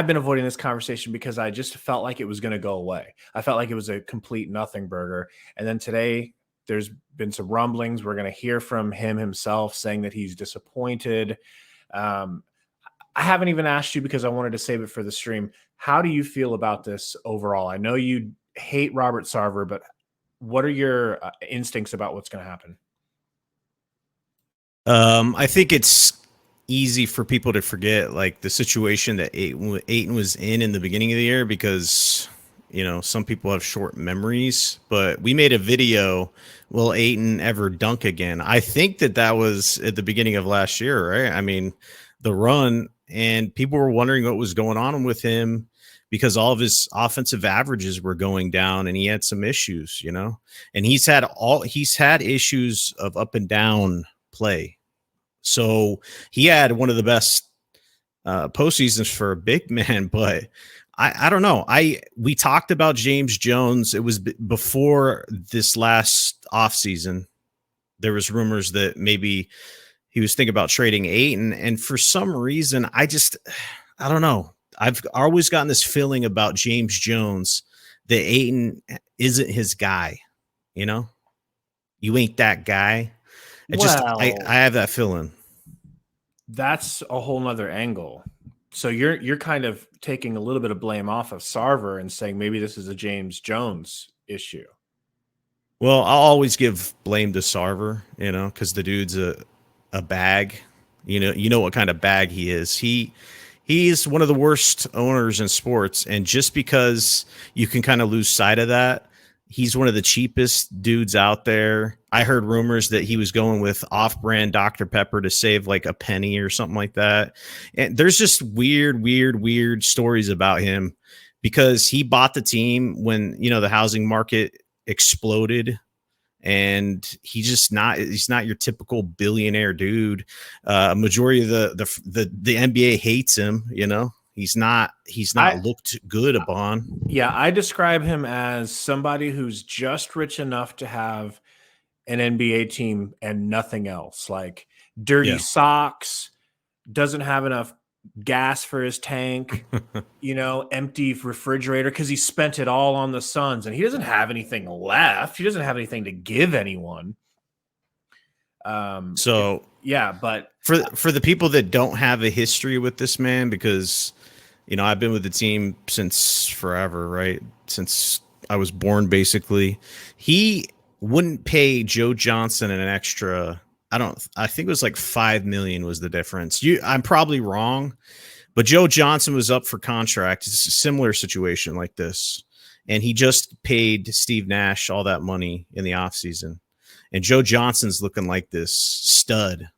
I've been avoiding this conversation because I just felt like it was going to go away. I felt like it was a complete nothing burger. And then today, there's been some rumblings. We're going to hear from him himself saying that he's disappointed. Um, I haven't even asked you because I wanted to save it for the stream. How do you feel about this overall? I know you hate Robert Sarver, but what are your instincts about what's going to happen? I think it's easy for people to forget like the situation that Ayton was in the beginning of the year because some people have short memories. But we made a video. Will Ayton ever dunk again? I think that was at the beginning of last year, right? I mean, the run, and people were wondering what was going on with him because all of his offensive averages were going down and he had some issues, and he's had issues of up and down play. So he had one of the best postseasons for a big man, but I don't know. We talked about James Jones. It was before this last offseason. There was rumors that maybe he was thinking about trading Ayton, and for some reason, I don't know. I've always gotten this feeling about James Jones that Ayton isn't his guy. You ain't that guy. I have that feeling. That's a whole nother angle. So you're kind of taking a little bit of blame off of Sarver and saying maybe this is a James Jones issue. Well, I'll always give blame to Sarver, because the dude's a bag. You know what kind of bag he is. He's one of the worst owners in sports, and just because you can kind of lose sight of that, he's one of the cheapest dudes out there. I heard rumors that he was going with off-brand Dr. Pepper to save like a penny or something like that. And there's just weird stories about him because he bought the team when, the housing market exploded, and he's not your typical billionaire dude. Majority of the NBA hates him, He's not looked good upon. Yeah, I describe him as somebody who's just rich enough to have an NBA team and nothing else, like dirty socks, doesn't have enough gas for his tank, empty refrigerator because he spent it all on the Suns and he doesn't have anything left. He doesn't have anything to give anyone. But for the people that don't have a history with this man, because I've been with the team since forever, right? Since I was born, basically. He wouldn't pay Joe Johnson an extra. I think it was like $5 million was the difference. I'm probably wrong, but Joe Johnson was up for contract. It's a similar situation like this. And he just paid Steve Nash all that money in the offseason. And Joe Johnson's looking like this stud,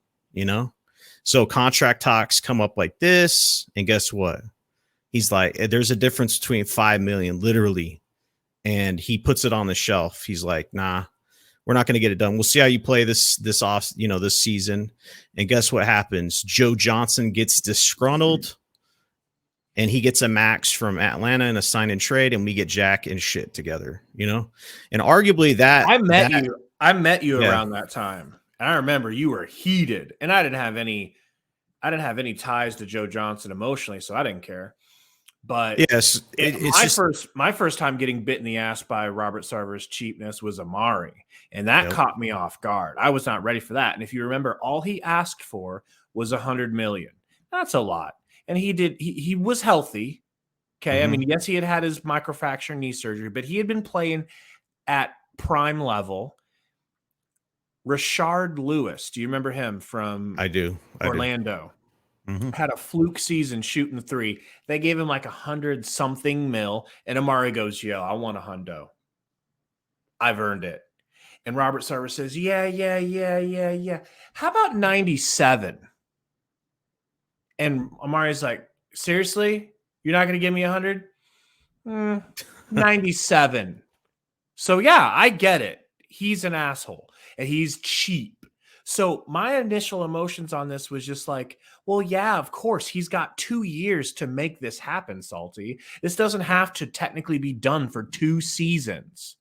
So contract talks come up like this. And guess what? He's like, there's a difference between $5 million, literally. And he puts it on the shelf. He's like, nah, we're not going to get it done. We'll see how you play this season. And guess what happens? Joe Johnson gets disgruntled and he gets a max from Atlanta in a sign and trade, and we get Jack and shit together, And arguably that I met you around that time. And I remember you were heated, and I didn't have any ties to Joe Johnson emotionally, so I didn't care. But yes, my first time getting bit in the ass by Robert Sarver's cheapness was Amari, and that caught me off guard. I was not ready for that. And if you remember, all he asked for was $100 million. That's a lot, and he was healthy. Okay, I mean, yes, he had his microfracture knee surgery, but he had been playing at prime level. Rashard Lewis, do you remember him from? I do. Orlando. Had a fluke season shooting the three. They gave him like 100-something mil, and Amari goes, "Yo, I want $100. I've earned it." And Robert Sarver says, "Yeah. How about 97?" And Amari's like, "Seriously, you're not going to give me 100? 97." So yeah, I get it. He's an asshole and he's cheap. So my initial emotions on this was just like, well, yeah, of course, he's got 2 years to make this happen, Salty. This doesn't have to technically be done for 2 seasons.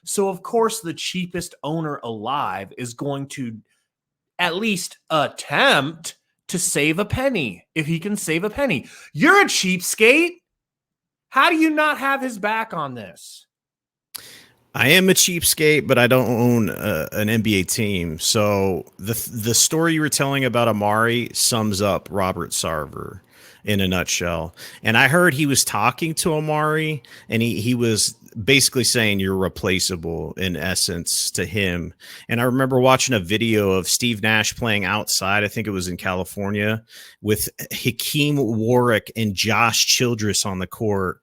So, of course, the cheapest owner alive is going to at least attempt to save a penny if he can save a penny. You're a cheapskate. How do you not have his back on this? I am a cheapskate, but I don't own an NBA team. So the story you were telling about Amari sums up Robert Sarver in a nutshell. And I heard he was talking to Amari, and he was basically saying you're replaceable in essence to him. And I remember watching a video of Steve Nash playing outside. I think it was in California with Hakeem Warwick and Josh Childress on the court.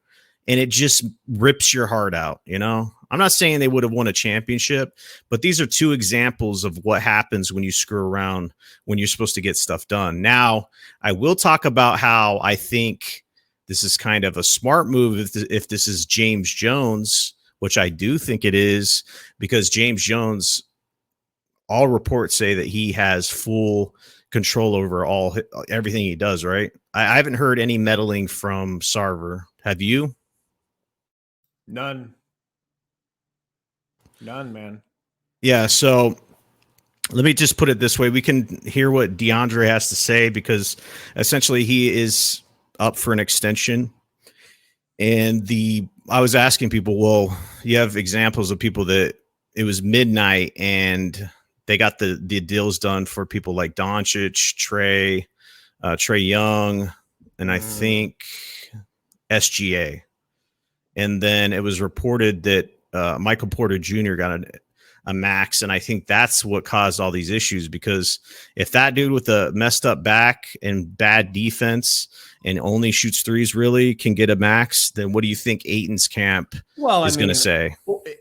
And it just rips your heart out, you know? I'm not saying they would have won a championship, but these are two examples of what happens when you screw around when you're supposed to get stuff done. Now, I will talk about how I think this is kind of a smart move if this is James Jones, which I do think it is, because James Jones, all reports say that he has full control over everything he does, right? I haven't heard any meddling from Sarver. Have you? None, man. Yeah, so let me just put it this way. We can hear what Deandre has to say, because essentially he is up for an extension. And I was asking people, well, you have examples of people that it was midnight and they got the deals done for people like Doncic, Trey Young, and I think SGA. And then it was reported that Michael Porter Jr. got a max, and I think that's what caused all these issues, because if that dude with a messed up back and bad defense and only shoots threes really can get a max, then what do you think Ayton's camp is going to say?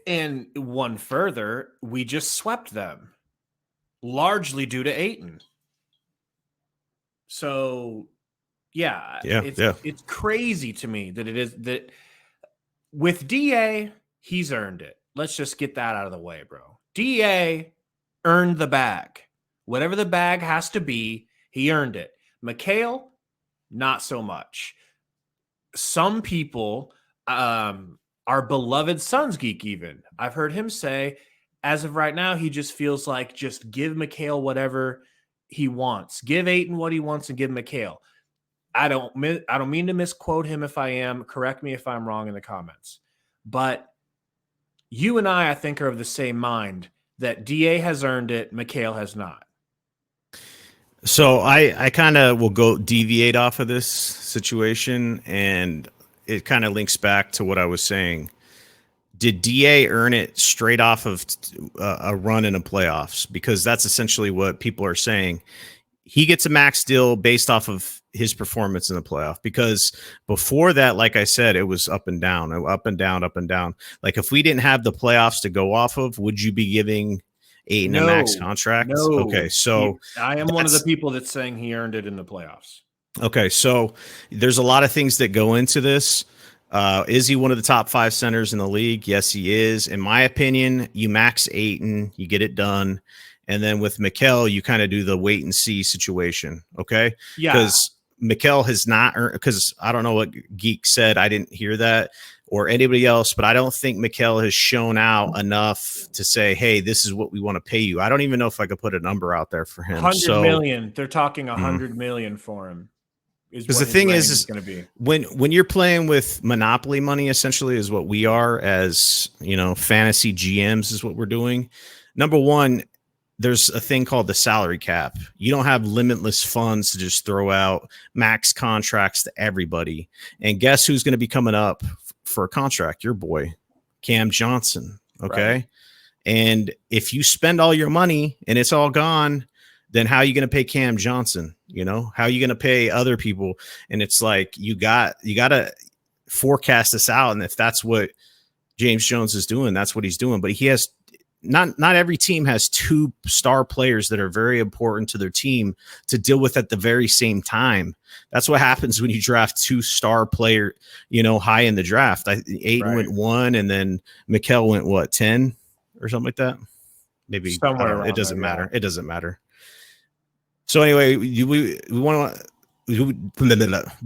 And one further, we just swept them largely due to Ayton. So, it's crazy to me that it is that with DA, he's earned it. Let's just get that out of the way, bro. DA earned the bag. Whatever the bag has to be, he earned it. Mikal, not so much. Some people, our beloved Suns geek even, I've heard him say, as of right now, he just feels like just give Mikal whatever he wants. Give Ayton what he wants and give Mikal. I don't mean to misquote him if I am. Correct me if I'm wrong in the comments. But you and I think, are of the same mind that DA has earned it, Mikal has not. So I kind of will deviate off of this situation, and it kind of links back to what I was saying. Did DA earn it straight off of a run in the playoffs? Because that's essentially what people are saying. He gets a max deal based off of his performance in the playoff, because before that, like I said, it was up and down, up and down, up and down. Like if we didn't have the playoffs to go off of, would you be giving Ayton a max contract? No. Okay, so I am one of the people that's saying he earned it in the playoffs. Okay, so there's a lot of things that go into this. Is he one of the top 5 centers in the league? Yes, he is. In my opinion, you max Ayton, you get it done. And then with Mikal, you kind of do the wait and see situation. Okay. Yeah. Because Mikal has not earned, because I don't know what Geek said. I didn't hear that, or anybody else, but I don't think Mikal has shown out enough to say, hey, this is what we want to pay you. I don't even know if I could put a number out there for him. 100 million. They're talking 100 million for him. Because the thing is going to be when you're playing with monopoly money, essentially, is what we are as, fantasy GMs is what we're doing. Number one, there's a thing called the salary cap. You don't have limitless funds to just throw out max contracts to everybody. And guess who's going to be coming up for a contract? Your boy, Cam Johnson. Okay. Right. And if you spend all your money and it's all gone, then how are you going to pay Cam Johnson? How are you going to pay other people? And it's like, you got to forecast this out. And if that's what James Jones is doing, that's what he's doing. But he has not every team has 2 star players that are very important to their team to deal with at the very same time. That's what happens when you draft 2 star player, high in the draft. Ayton went 1, and then Mikal went 10 or something like that. Maybe somewhere. It doesn't matter. Yeah. It doesn't matter. So anyway, we want to. Do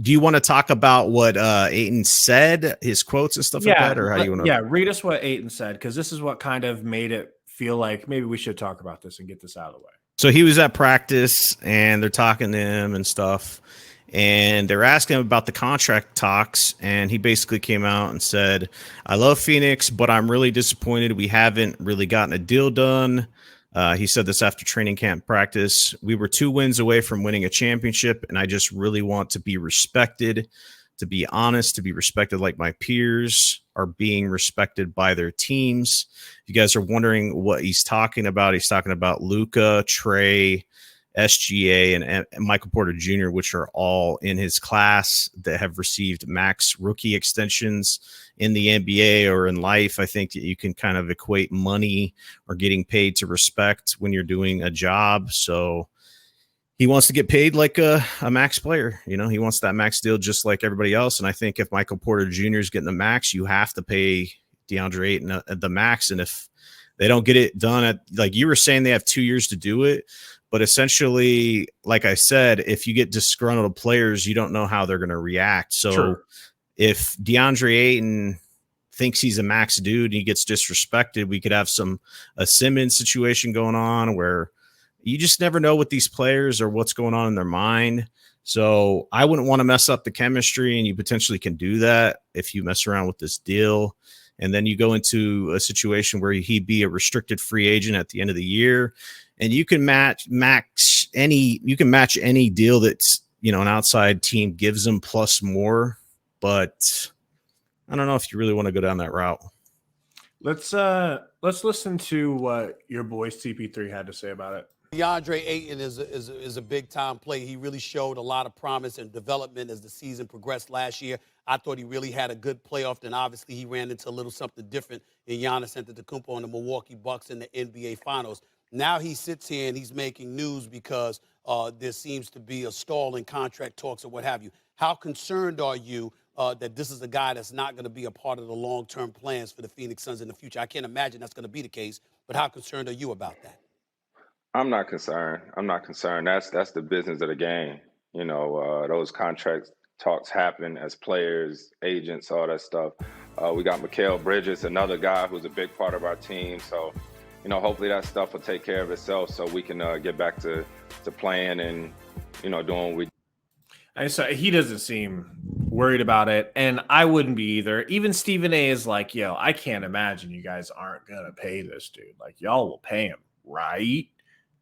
you want to talk about what Ayton said, his quotes and stuff like that, or how do you want to? Yeah, read us what Ayton said, because this is what kind of made it feel like maybe we should talk about this and get this out of the way. So he was at practice and they're talking to him and stuff. And they're asking him about the contract talks. And he basically came out and said, I love Phoenix, but I'm really disappointed. We haven't really gotten a deal done. He said this after training camp practice. We were 2 wins away from winning a championship, and I just really want to be respected, to be honest, to be respected like my peers are being respected by their teams. If you guys are wondering what he's talking about Luka, Trey, SGA, and Michael Porter Jr., which are all in his class that have received max rookie extensions in the NBA or in life. I think that you can kind of equate money or getting paid to respect when you're doing a job. So he wants to get paid like a max player. You know, he wants that max deal just like everybody else. And I think if Michael Porter Jr. is getting the max, you have to pay Deandre Ayton at the max. And if they don't get it done at, like you were saying, they have 2 years to do it. But essentially, like I said, if you get disgruntled players, you don't know how they're going to react. So Sure. If DeAndre Ayton thinks he's a max dude and he gets disrespected, we could have a Simmons situation going on where you just never know with these players or what's going on in their mind. So I wouldn't want to mess up the chemistry, and you potentially can do that if you mess around with this deal. And then you go into a situation where he'd be a restricted free agent at the end of the year, and you can match any deal that's, you know, an outside team gives them plus more. But I don't know if you really want to go down that route. Let's listen to what your boy CP3 had to say about it. Deandre Ayton is a big time play. He really showed a lot of promise and development as the season progressed last year. I thought he really had a good playoff. Then obviously he ran into a little something different in Giannis Antetokounmpo and the Milwaukee Bucks in the NBA Finals. Now he sits here and he's making news because there seems to be a stall in contract talks or what have you. How concerned are you that this is a guy that's not going to be a part of the long-term plans for the Phoenix Suns in the future? I can't imagine that's going to be the case, but how concerned are you about that? I'm not concerned. I'm not concerned. That's the business of the game. You know, those contract talks happen as players, agents, all that stuff. We got Mikal Bridges, another guy who's a big part of our team. So, you know, hopefully that stuff will take care of itself so we can get back to playing and, you know, doing what we. And so he doesn't seem worried about it, and I wouldn't be either. Even Stephen A is like, yo, I can't imagine you guys aren't going to pay this dude. Like, y'all will pay him, right?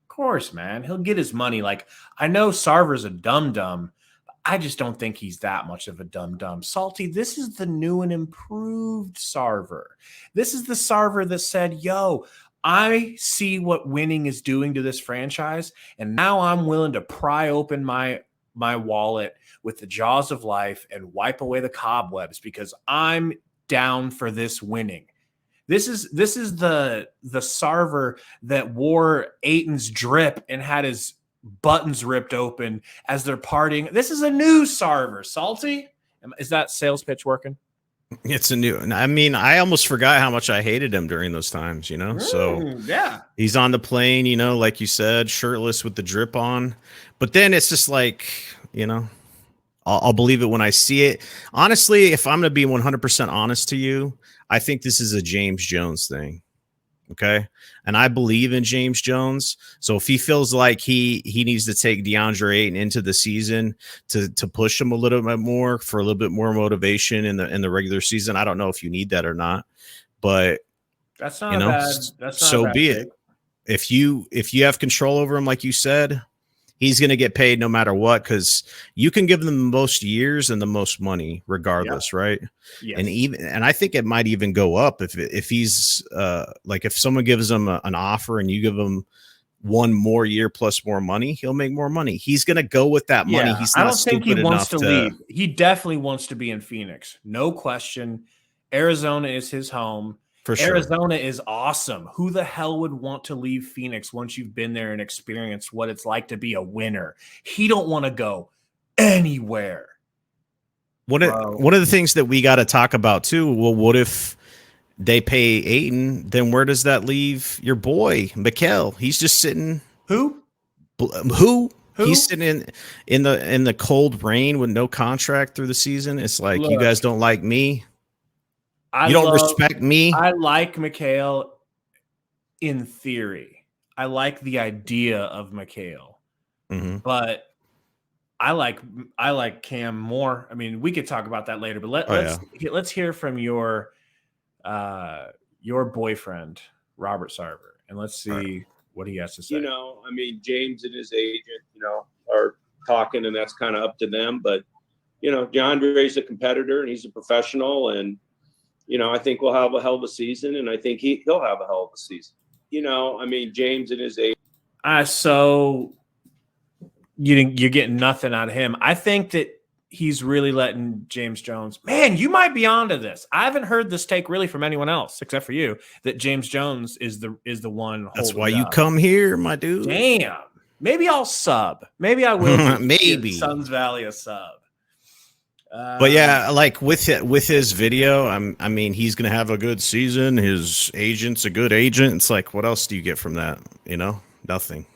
Of course, man. He'll get his money. Like, I know Sarver's a dum-dum, but I just don't think he's that much of a dum-dum. Salty, this is the new and improved Sarver. This is the Sarver that said, yo, I see what winning is doing to this franchise, and now I'm willing to pry open my wallet with the jaws of life and wipe away the cobwebs because I'm down for this winning. This is the Sarver that wore Ayton's drip and had his buttons ripped open as they're partying. This is a new Sarver. Salty? Is that sales pitch working? It's a new. I mean, I almost forgot how much I hated him during those times, you know? So yeah, he's on the plane, you know, like you said, shirtless with the drip on. But then it's just like, you know, I'll believe it when I see it. Honestly, if I'm going to be 100% honest to you, I think this is a James Jones thing. Okay. And I believe in James Jones. So if he feels like he needs to take DeAndre Ayton into the season to push him a little bit more for a little bit more motivation in the regular season, I don't know if you need that or not, but that's not bad. That's not so bad be take. it. If you have control over him, like you said, he's going to get paid no matter what, because you can give them the most years and the most money regardless, right? Yes. And I think it might even go up if he's like if someone gives him an offer and you give him 1 more year plus more money, he'll make more money. He's going to go with that money. He's not I don't think he wants to leave. He definitely wants to be in Phoenix. No question. Arizona is his home. For sure. Arizona is awesome. Who the hell would want to leave Phoenix once you've been there and experienced what it's like to be a winner? He don't want to go anywhere. One of the things that we got to talk about too, well, what if they pay Ayton? Then where does that leave your boy, Mikal? He's just sitting. Who? He's sitting in the cold rain with no contract through the season. It's like, look, you guys don't like me. You don't respect me. I like Mikal in theory. I like the idea of Mikal, Mm-hmm. but I like Cam more. I mean, we could talk about that later, but Oh, let's hear from your boyfriend, Robert Sarver, and let's see what he has to say. I mean, James and his agent, are talking, and that's kind of up to them. But, DeAndre's a competitor and he's a professional, and, I think we'll have a hell of a season, and I think he'll have a hell of a season. I mean, James and his agent. So you're getting nothing out of him. I think that he's really letting James Jones. Man, you might be onto this. I haven't heard this take really from anyone else except for you. That James Jones is the one. That's why you come here, my dude. Damn. Maybe I'll sub. Maybe I will. Maybe Suns Valley a sub. But yeah, like with his video, I mean, he's gonna have a good season. His agent's a good agent. It's like, what else do you get from that? Nothing.